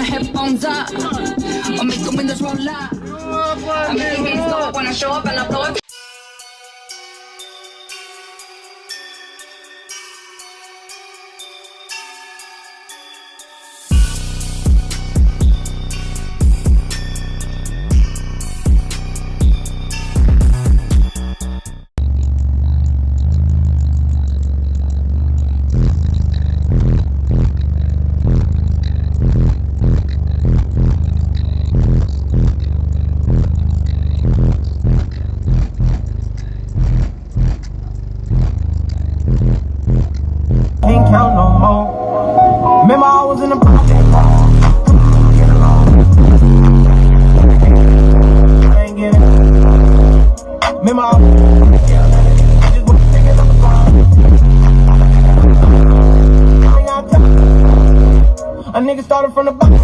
Headphones up, I'll make the windows roll up. I make the beats go up when I show up and I blow it. Can't count no more. Remember I was in the ain't getting. Remember I a nigga started from the bottom.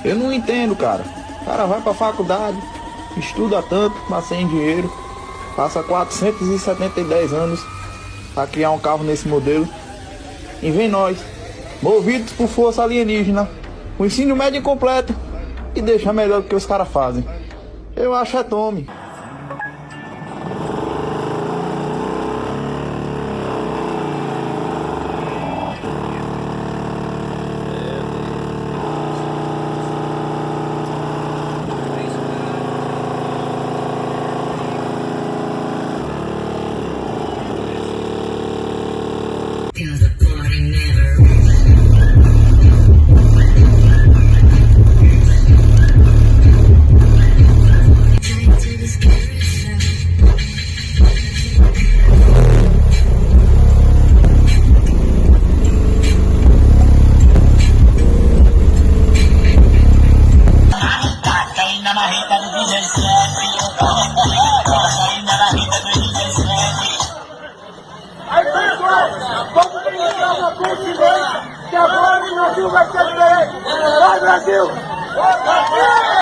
Eu não entendo, cara. O cara vai pra faculdade, estuda tanto, mas sem dinheiro, passa 470 anos pra criar um carro nesse modelo. E vem nós, movidos por força alienígena, o ensino médio incompleto, e deixa melhor do que os caras fazem. Eu acho é tome. Aí, pessoal, vamos começar uma continência, que agora o Brasil vai ser diferente. Vai, Brasil! Vai, Brasil!